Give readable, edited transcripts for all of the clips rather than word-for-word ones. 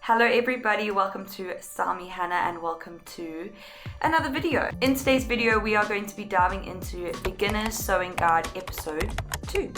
Hello everybody, welcome to Sami Hannah and welcome to another video. In today's video we are going to be diving into Beginner's Sewing Guide episode 2.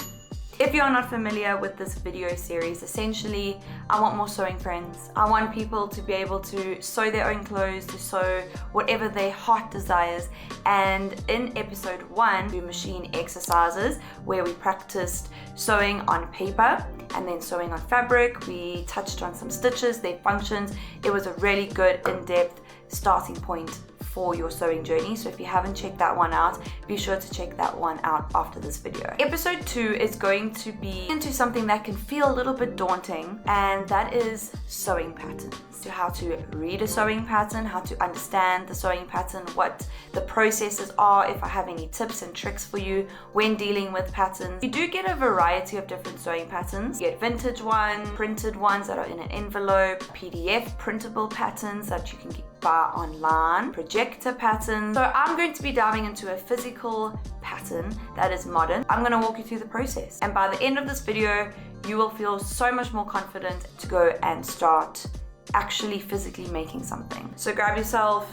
If you are not familiar with this video series, essentially I want more sewing friends. I want people to be able to sew their own clothes, to sew whatever their heart desires. And in episode 1, we machine exercises where we practiced sewing on paper and then sewing on fabric. We touched on some stitches, their functions. It was a really good in-depth starting point for your sewing journey. So if you haven't checked that one out, be sure to check that one out after this video. Episode 2 is going to be into something that can feel a little bit daunting, and that is sewing patterns. So how to read a sewing pattern, how to understand the sewing pattern, what the processes are, if I have any tips and tricks for you when dealing with patterns. You do get a variety of different sewing patterns. You get vintage ones, printed ones that are in an envelope, PDF printable patterns that you can buy online, projector patterns. So I'm going to be diving into a physical pattern that is modern. I'm going to walk you through the process, and by the end of this video you will feel so much more confident to go and start actually physically making something. So grab yourself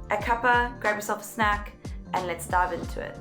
a cuppa, grab yourself a snack, and let's dive into it.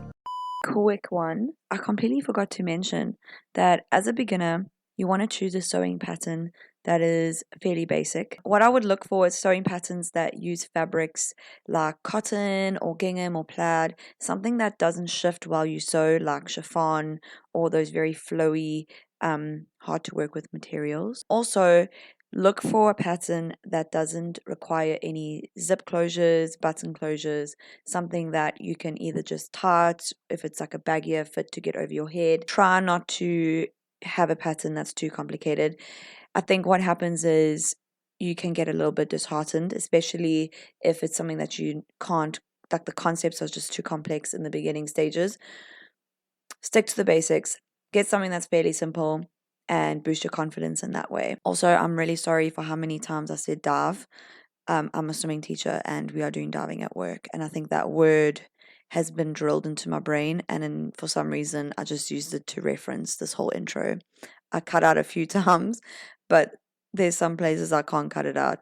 Quick one, I completely forgot to mention that as a beginner you want to choose a sewing pattern that is fairly basic. What I would look for is sewing patterns that use fabrics like cotton or gingham or plaid, something that doesn't shift while you sew, like chiffon or those very flowy, hard to work with materials. Also, look for a pattern that doesn't require any zip closures, button closures, something that you can either just tie it, if it's like a baggier fit to get over your head. Try not to have a pattern that's too complicated. I think what happens is you can get a little bit disheartened, especially if it's something that you can't, like the concepts are just too complex in the beginning stages. Stick to the basics, get something that's fairly simple, and boost your confidence in that way. Also, I'm really sorry for how many times I said dive. I'm a swimming teacher and we are doing diving at work, and I think that word has been drilled into my brain, and for some reason I just used it to reference this whole intro. I cut out a few times, but there's some places I can't cut it out.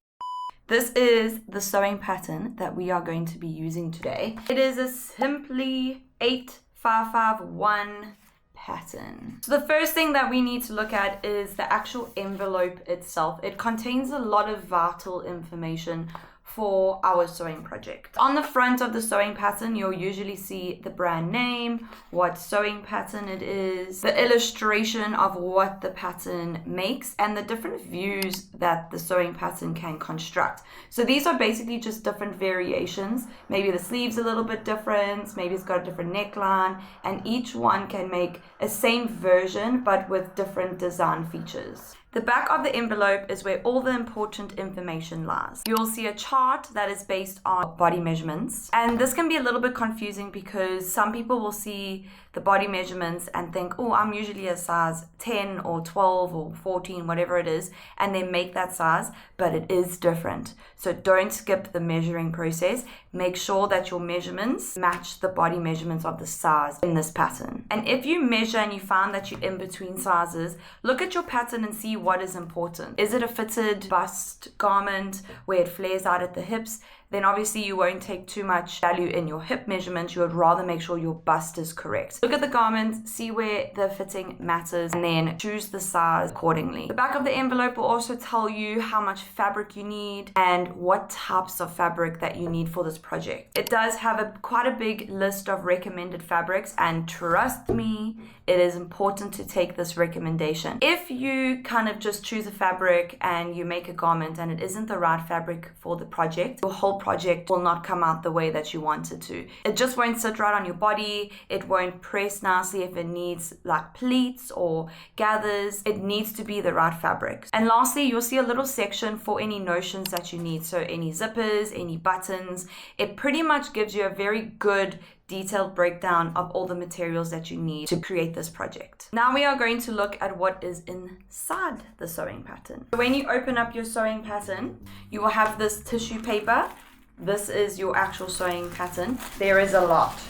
This is the sewing pattern that we are going to be using today. It is a simply 8-5-5-1 pattern. So the first thing that we need to look at is the actual envelope itself. It contains a lot of vital information for our sewing project. On the front of the sewing pattern, you'll usually see the brand name, what sewing pattern it is, the illustration of what the pattern makes, and the different views that the sewing pattern can construct. So these are basically just different variations. Maybe the sleeve's a little bit different, maybe it's got a different neckline, and each one can make a same version but with different design features. The back of the envelope is where all the important information lies. You'll see a chart that is based on body measurements. And this can be a little bit confusing because some people will see the body measurements and think, oh, I'm usually a size 10 or 12 or 14, whatever it is, and they make that size, but it is different. So don't skip the measuring process. Make sure that your measurements match the body measurements of the size in this pattern. And if you measure and you find that you're in between sizes, look at your pattern and see what is important. Is it a fitted bust garment where it flares out at the hips? Then obviously you won't take too much value in your hip measurement. You would rather make sure your bust is correct. Look at the garment, see where the fitting matters, and then choose the size accordingly. The back of the envelope will also tell you how much fabric you need and what types of fabric that you need for this project. It does have quite a big list of recommended fabrics, and trust me, it is important to take this recommendation. If you kind of just choose a fabric and you make a garment and it isn't the right fabric for the project, your whole project will not come out the way that you want it to. It just won't sit right on your body. It won't press nicely if it needs like pleats or gathers. It needs to be the right fabric. And lastly, you'll see a little section for any notions that you need. So any zippers, any buttons. It pretty much gives you a very good detailed breakdown of all the materials that you need to create this project. Now we are going to look at what is inside the sewing pattern. When you open up your sewing pattern, you will have this tissue paper. This is your actual sewing pattern. There is a lot.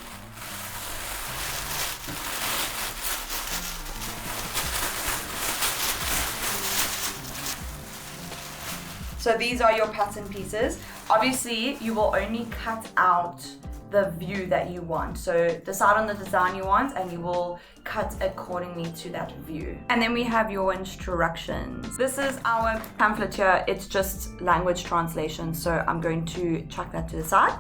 So these are your pattern pieces. Obviously, you will only cut out the view that you want. So decide on the design you want and you will cut accordingly to that view. And then we have your instructions. This is our pamphlet here. It's just language translation, so I'm going to chuck that to the side.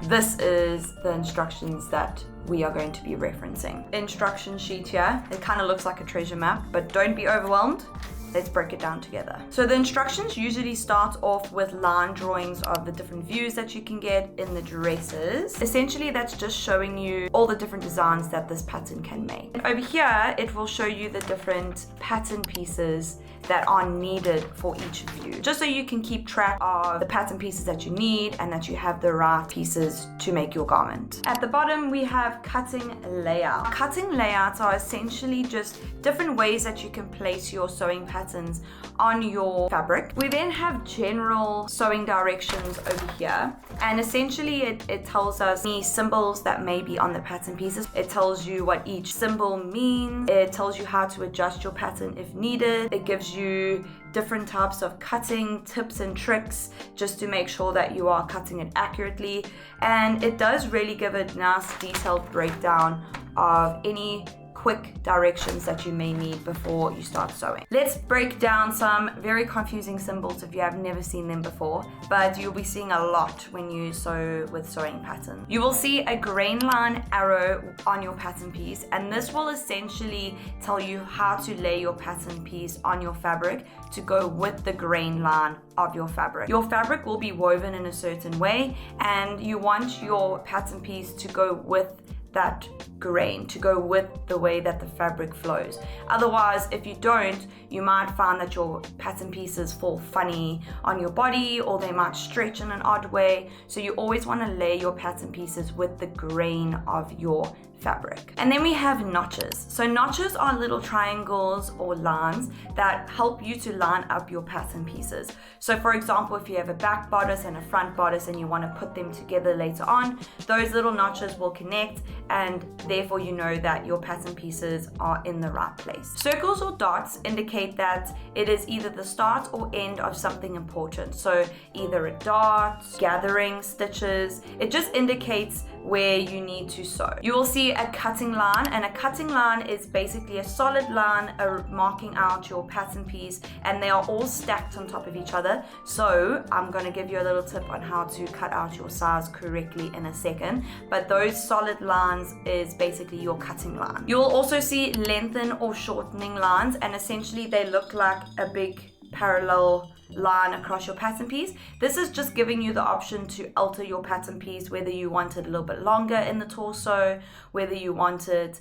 This is the instructions that we are going to be referencing. Instruction sheet here. It kind of looks like a treasure map, but don't be overwhelmed. Let's break it down together. So the instructions usually start off with line drawings of the different views that you can get in the dresses. Essentially, that's just showing you all the different designs that this pattern can make. And over here, it will show you the different pattern pieces that are needed for each view, just so you can keep track of the pattern pieces that you need and that you have the right pieces to make your garment. At the bottom, we have cutting layout. Cutting layouts are essentially just different ways that you can place your sewing patterns on your fabric. We then have general sewing directions over here, and essentially it tells us the symbols that may be on the pattern pieces. It tells you what each symbol means. It tells you how to adjust your pattern if needed. It gives you different types of cutting tips and tricks just to make sure that you are cutting it accurately, and it does really give a nice detailed breakdown of any quick directions that you may need before you start sewing. Let's break down some very confusing symbols if you have never seen them before, but you'll be seeing a lot when you sew with sewing patterns. You will see a grain line arrow on your pattern piece, and this will essentially tell you how to lay your pattern piece on your fabric to go with the grain line of your fabric. Your fabric will be woven in a certain way, and you want your pattern piece to go with that grain, to go with the way that the fabric flows. Otherwise, if you don't, you might find that your pattern pieces fall funny on your body, or they might stretch in an odd way. So you always want to lay your pattern pieces with the grain of your fabric. And then we have notches. So notches are little triangles or lines that help you to line up your pattern pieces. So for example, if you have a back bodice and a front bodice and you want to put them together later on, those little notches will connect, and therefore you know that your pattern pieces are in the right place. Circles or dots indicate that it is either the start or end of something important. So either a dot, gathering, stitches. It just indicates where you need to sew. You will see a cutting line, and a cutting line is basically a solid line marking out your pattern piece, and they are all stacked on top of each other. So I'm going to give you a little tip on how to cut out your size correctly in a second, but those solid lines is basically your cutting line. You will also see lengthen or shortening lines, and essentially they look like a big parallel line across your pattern piece. This is just giving you the option to alter your pattern piece, whether you want it a little bit longer in the torso, whether you want it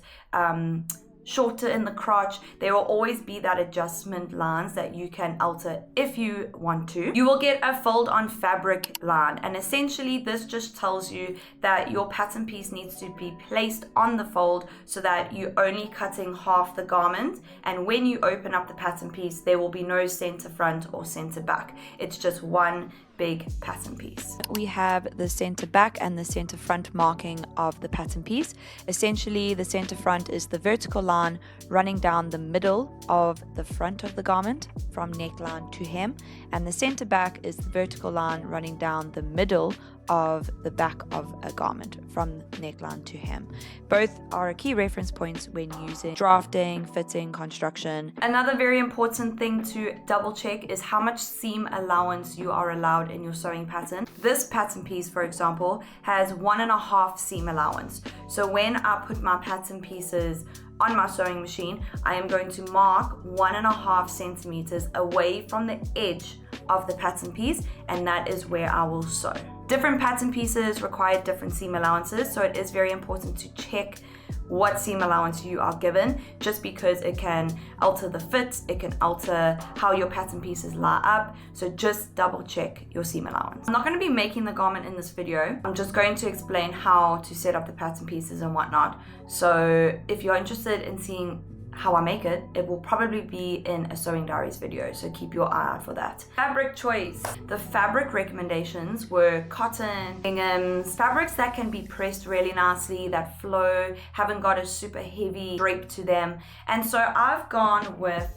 shorter in the crotch. There will always be that adjustment lines that you can alter if you want to. You will get a fold on fabric line, and essentially this just tells you that your pattern piece needs to be placed on the fold so that you're only cutting half the garment, and when you open up the pattern piece there will be no center front or center back. It's just one big pattern piece. We have the center back and the center front marking of the pattern piece. Essentially, the center front is the vertical line running down the middle of the front of the garment from neckline to hem, and the center back is the vertical line running down the middle of the back of a garment from neckline to hem. Both are key reference points when using drafting, fitting, construction. Another very important thing to double check is how much seam allowance you are allowed in your sewing pattern. This pattern piece, for example, has 1.5 seam allowance. So when I put my pattern pieces on my sewing machine, I am going to mark 1.5 centimeters away from the edge of the pattern piece, and that is where I will sew. Different pattern pieces require different seam allowances, so it is very important to check what seam allowance you are given, just because it can alter the fit, it can alter how your pattern pieces lie up, so just double check your seam allowance. I'm not going to be making the garment in this video, I'm just going to explain how to set up the pattern pieces and whatnot. So if you're interested in seeing how I make it, it will probably be in a sewing diaries video, so keep your eye out for that. Fabric choice. The fabric recommendations were cotton, ginghams, fabrics that can be pressed really nicely, that flow, haven't got a super heavy drape to them. And so I've gone with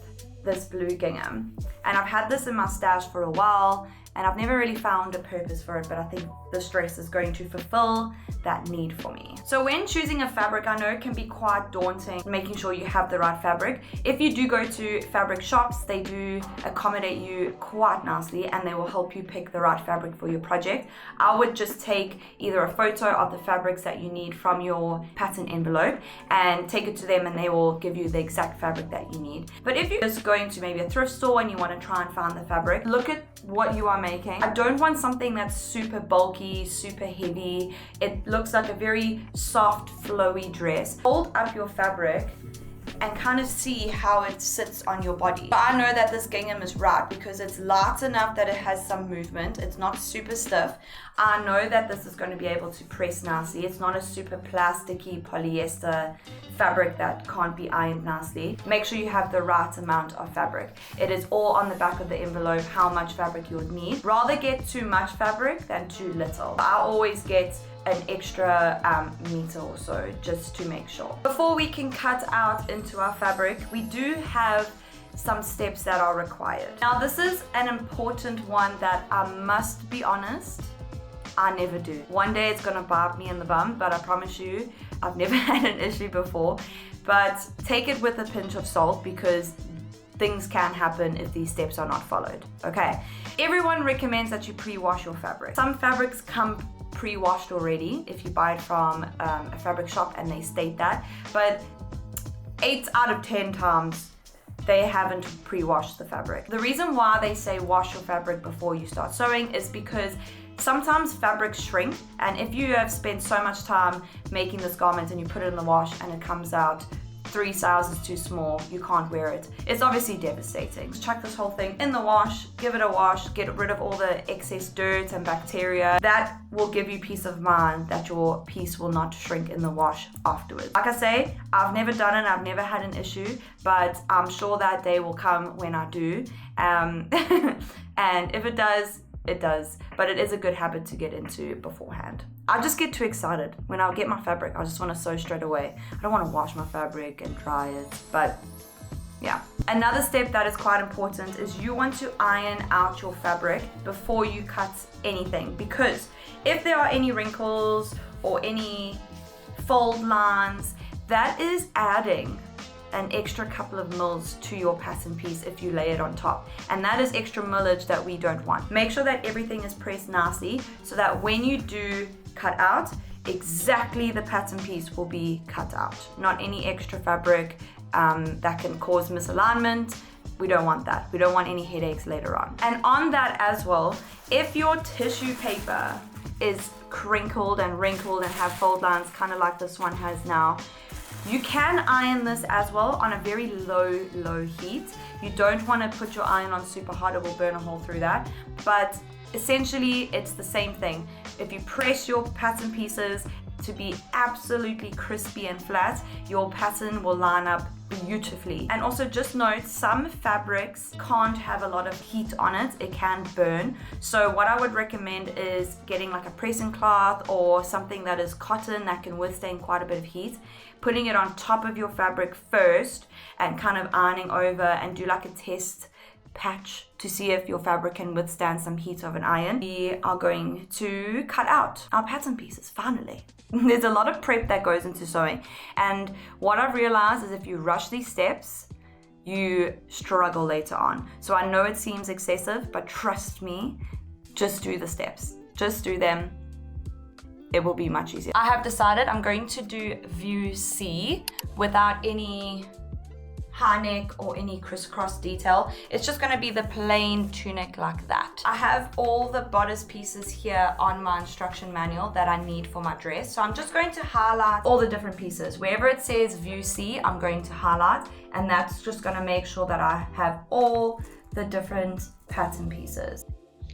this blue gingham, and I've had this in my stash for a while. and I've never really found a purpose for it, but I think this dress is going to fulfill that need for me. So when choosing a fabric, I know it can be quite daunting making sure you have the right fabric. If you do go to fabric shops, they do accommodate you quite nicely and they will help you pick the right fabric for your project. I would just take either a photo of the fabrics that you need from your pattern envelope and take it to them, and they will give you the exact fabric that you need. But if you're just going to maybe a thrift store and you want to try and find the fabric, look at what you are making. I don't want something that's super bulky, super heavy. It looks like a very soft, flowy dress. Hold up your fabric and kind of see how it sits on your body. But I know that this gingham is right because it's light enough that it has some movement. It's not super stiff. I know that this is going to be able to press nicely. It's not a super plasticky polyester fabric that can't be ironed nicely. Make sure you have the right amount of fabric. It is all on the back of the envelope how much fabric you would need. Rather get too much fabric than too little. I always get an extra meter or so just to make sure. Before we can cut out into our fabric, we do have some steps that are required. Now this is an important one that I must be honest, I never do. One day it's gonna bite me in the bum, but I promise you, I've never had an issue before. But take it with a pinch of salt because things can happen if these steps are not followed. Okay, everyone recommends that you pre-wash your fabric. Some fabrics come pre-washed already if you buy it from a fabric shop and they state that, but 8 out of 10 times they haven't pre-washed the fabric. The reason why they say wash your fabric before you start sewing is because sometimes fabrics shrink, and if you have spent so much time making this garment and you put it in the wash and it comes out 3 sizes too small, you can't wear it. It's obviously devastating. Chuck this whole thing in the wash, give it a wash, get rid of all the excess dirt and bacteria. That will give you peace of mind that your piece will not shrink in the wash afterwards. Like I say, I've never done it, I've never had an issue, but I'm sure that day will come when I do. And if it does, it does, but it is a good habit to get into beforehand. I just get too excited when I get my fabric. I just want to sew straight away. I don't want to wash my fabric and dry it, but yeah. Another step that is quite important is you want to iron out your fabric before you cut anything, because if there are any wrinkles or any fold lines, that is adding an extra couple of mils to your pattern piece if you lay it on top, and that is extra millage that we don't want. Make sure that everything is pressed nicely so that when you do cut out, exactly the pattern piece will be cut out, not any extra fabric that can cause misalignment. We don't want that. We don't want any headaches later on. And on that as well, if your tissue paper is crinkled and wrinkled and have fold lines kind of like this one has now, you can iron this as well on a very low heat. You don't want to put your iron on super hot, it will burn a hole through that. But essentially, it's the same thing. If you press your pattern pieces to be absolutely crispy and flat, your pattern will line up beautifully. And also just note, some fabrics can't have a lot of heat on it, it can burn. So what I would recommend is getting like a pressing cloth or something that is cotton that can withstand quite a bit of heat, putting it on top of your fabric first and kind of ironing over, and do like a test patch to see if your fabric can withstand some heat of an iron. We are going to cut out our pattern pieces finally. There's a lot of prep that goes into sewing, and what I've realized is if you rush these steps, you struggle later on. So I know it seems excessive, but trust me, just do the steps. Just do them. It will be much easier. I have decided I'm going to do view C without any high neck or any crisscross detail. It's just going to be the plain tunic like that. I have all the bodice pieces here on my instruction manual that I need for my dress, so I'm just going to highlight all the different pieces. Wherever it says view C, I'm going to highlight, and that's just going to make sure that I have all the different pattern pieces.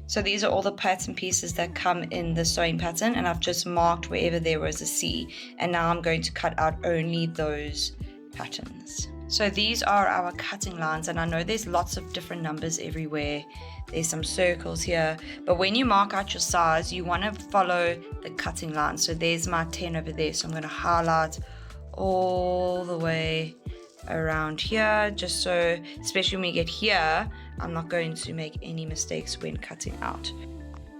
So these are all the pattern pieces that come in the sewing pattern, and I've just marked wherever there was a C, and now I'm going to cut out only those patterns. So these are our cutting lines, and I know there's lots of different numbers everywhere. There's some circles here, but when you mark out your size, you want to follow the cutting line. So there's my 10 over there, so I'm going to highlight all the way around here, just so, especially when we get here, I'm not going to make any mistakes when cutting out.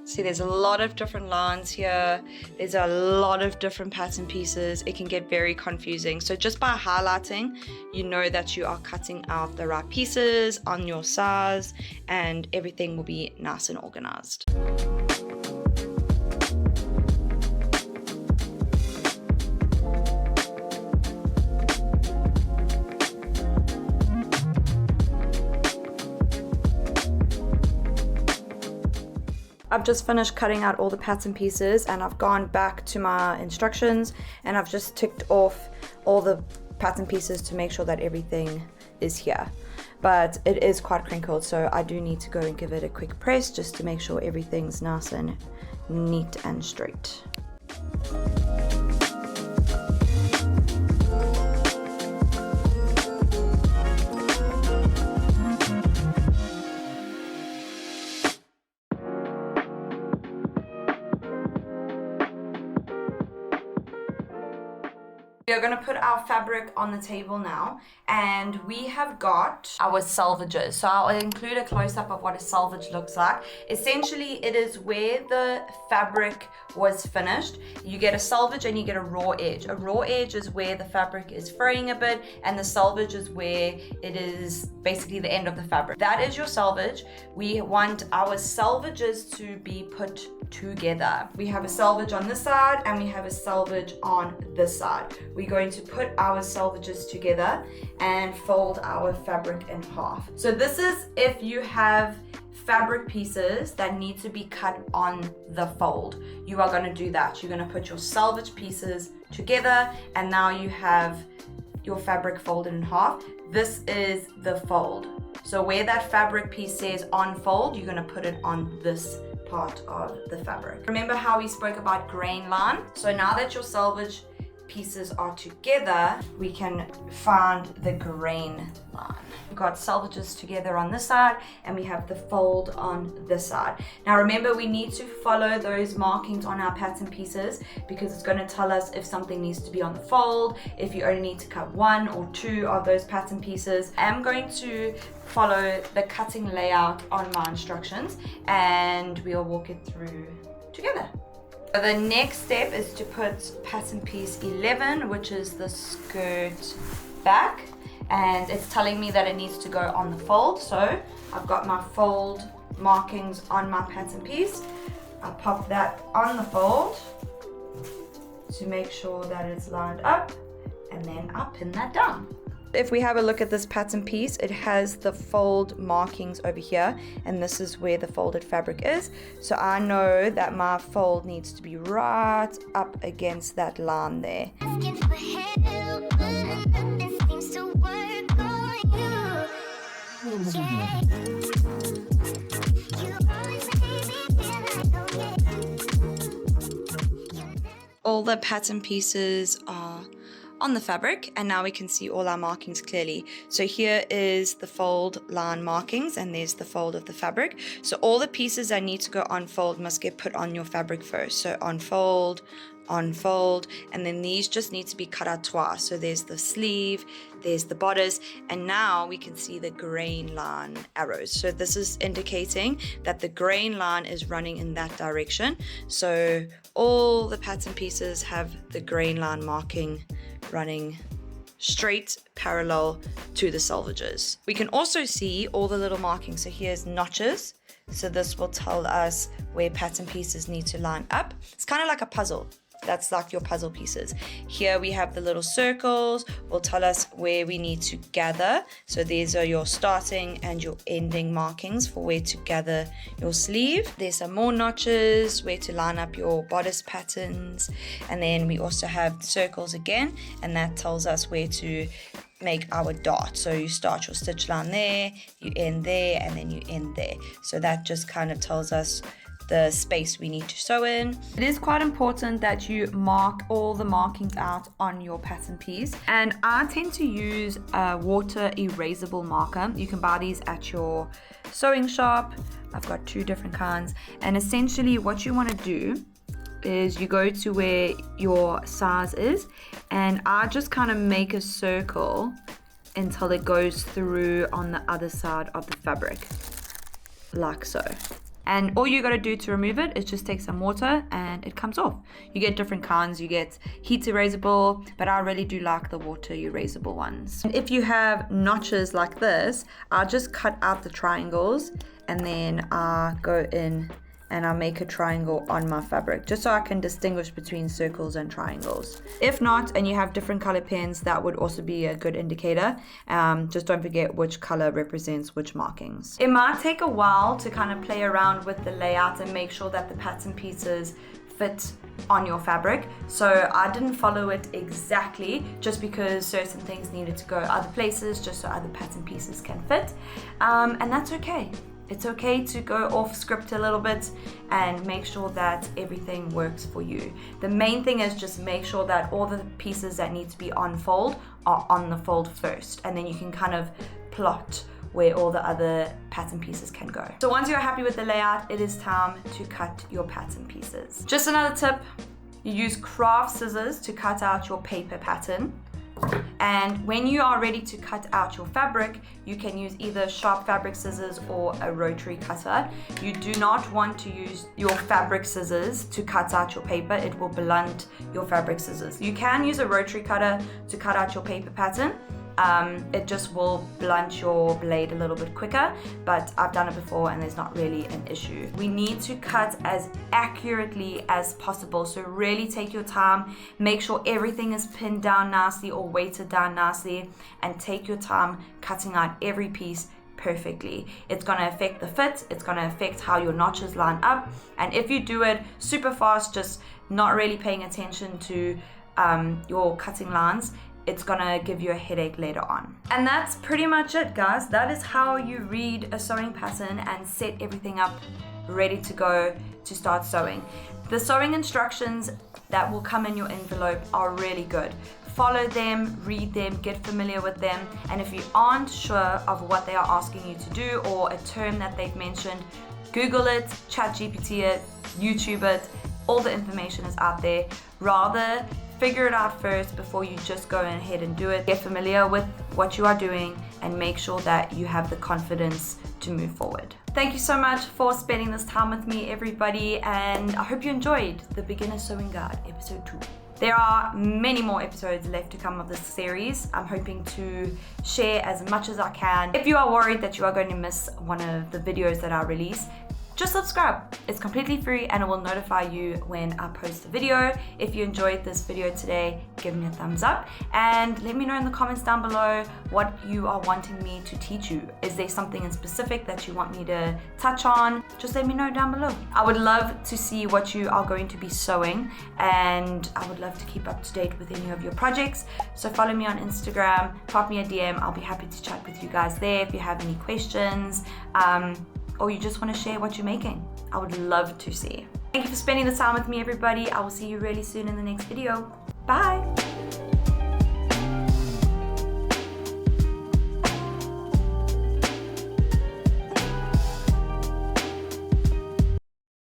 See, there's a lot of different lines here. There's a lot of different pattern pieces. It can get very confusing. So just by highlighting, you know that you are cutting out the right pieces on your size, and everything will be nice and organized. I've just finished cutting out all the pattern pieces, and I've gone back to my instructions and I've just ticked off all the pattern pieces to make sure that everything is here. But it is quite crinkled, so I do need to go and give it a quick press just to make sure everything's nice and neat and straight. We are going to put our fabric on the table now, and we have got our selvages. So I'll include a close-up of what a selvage looks like. Essentially, it is where the fabric was finished. You get a selvage and you get a raw edge. A raw edge is where the fabric is fraying a bit, and the selvage is where it is basically the end of the fabric. That is your selvage. We want our selvages to be put together. We have a selvage on this side and we have a selvage on this side. We're going to put our selvages together and fold our fabric in half. So this is if you have fabric pieces that need to be cut on the fold. You are going to do that. You're going to put your selvage pieces together, and now you have your fabric folded in half. This is the fold. So where that fabric piece says on fold, you're going to put it on this part of the fabric. Remember how we spoke about grain line? So now that your selvage pieces are together, we can find the grain line. We've got selvages together on this side, and we have the fold on this side. Now remember, we need to follow those markings on our pattern pieces, because it's going to tell us if something needs to be on the fold, if you only need to cut one or two of those pattern pieces. I'm going to follow the cutting layout on my instructions, and we'll walk it through together. So the next step is to put pattern piece 11, which is the skirt back, and it's telling me that it needs to go on the fold. So I've got my fold markings on my pattern piece. I pop that on the fold to make sure that it's lined up, and then I pin that down. If we have a look at this pattern piece, it has the fold markings over here, and this is where the folded fabric is. So I know that my fold needs to be right up against that line there. All the pattern pieces are on the fabric, and now we can see all our markings clearly. So here is the fold line markings, and there's the fold of the fabric. So all the pieces that need to go on fold must get put on your fabric first. So on fold, and then these just need to be cut out twice. So there's the sleeve, there's the bodice, and now we can see the grain line arrows. So this is indicating that the grain line is running in that direction. So all the pattern pieces have the grain line marking running straight parallel to the selvages. We can also see all the little markings. So here's notches. So this will tell us where pattern pieces need to line up. It's kind of like a puzzle. That's like your puzzle pieces. Here we have the little circles, will tell us where we need to gather. So these are your starting and your ending markings for where to gather your sleeve. There's some more notches, where to line up your bodice patterns. And then we also have circles again, and that tells us where to make our dart. So you start your stitch line there, you end there, and then you end there. So that just kind of tells us the space we need to sew in. It is quite important that you mark all the markings out on your pattern piece, and I tend to use a water erasable marker. You can buy these at your sewing shop. I've got two different kinds, and essentially what you want to do is you go to where your size is, and I just kind of make a circle until it goes through on the other side of the fabric, like so. And all you got to do to remove it is just take some water and it comes off. You get different kinds. You get heat erasable, but I really do like the water erasable ones. And if you have notches like this, I'll just cut out the triangles and then I go in and I make a triangle on my fabric just so I can distinguish between circles and triangles. If not, and you have different color pens, that would also be a good indicator. Just don't forget which color represents which markings. It might take a while to kind of play around with the layout and make sure that the pattern pieces fit on your fabric. So I didn't follow it exactly just because certain things needed to go other places just so other pattern pieces can fit. And that's okay. It's okay to go off script a little bit and make sure that everything works for you. The main thing is just make sure that all the pieces that need to be on fold are on the fold first, and then you can kind of plot where all the other pattern pieces can go. So once you're happy with the layout, it is time to cut your pattern pieces. Just another tip, you use craft scissors to cut out your paper pattern. And when you are ready to cut out your fabric, you can use either sharp fabric scissors or a rotary cutter. You do not want to use your fabric scissors to cut out your paper. It will blunt your fabric scissors. You can use a rotary cutter to cut out your paper pattern. It just will blunt your blade a little bit quicker, but I've done it before and there's not really an issue. We need to cut as accurately as possible, so really take your time, make sure everything is pinned down nicely or weighted down nicely, and take your time cutting out every piece perfectly. It's going to affect the fit, it's going to affect how your notches line up, and if you do it super fast, just not really paying attention to your cutting lines, it's gonna give you a headache later on. And that's pretty much it, guys. That is how you read a sewing pattern and set everything up ready to go to start sewing. The sewing instructions that will come in your envelope are really good. Follow them, read them, get familiar with them, and if you aren't sure of what they are asking you to do or a term that they've mentioned, Google it, ChatGPT it, YouTube it. All the information is out there. Rather figure it out first before you just go ahead and do it. Get familiar with what you are doing and make sure that you have the confidence to move forward. Thank you so much for spending this time with me, everybody, and I hope you enjoyed the Beginner Sewing Guide episode 2. There are many more episodes left to come of this series. I'm hoping to share as much as I can. If you are worried that you are going to miss one of the videos that I release, just subscribe. It's completely free and it will notify you when I post a video. If you enjoyed this video today, give me a thumbs up and let me know in the comments down below what you are wanting me to teach you. Is there something in specific that you want me to touch on? Just let me know down below. I would love to see what you are going to be sewing, and I would love to keep up to date with any of your projects. So follow me on Instagram, pop me a DM. I'll be happy to chat with you guys there if you have any questions. Or you just want to share what you're making. I would love to see. Thank you for spending the time with me, everybody. I will see you really soon in the next video. Bye.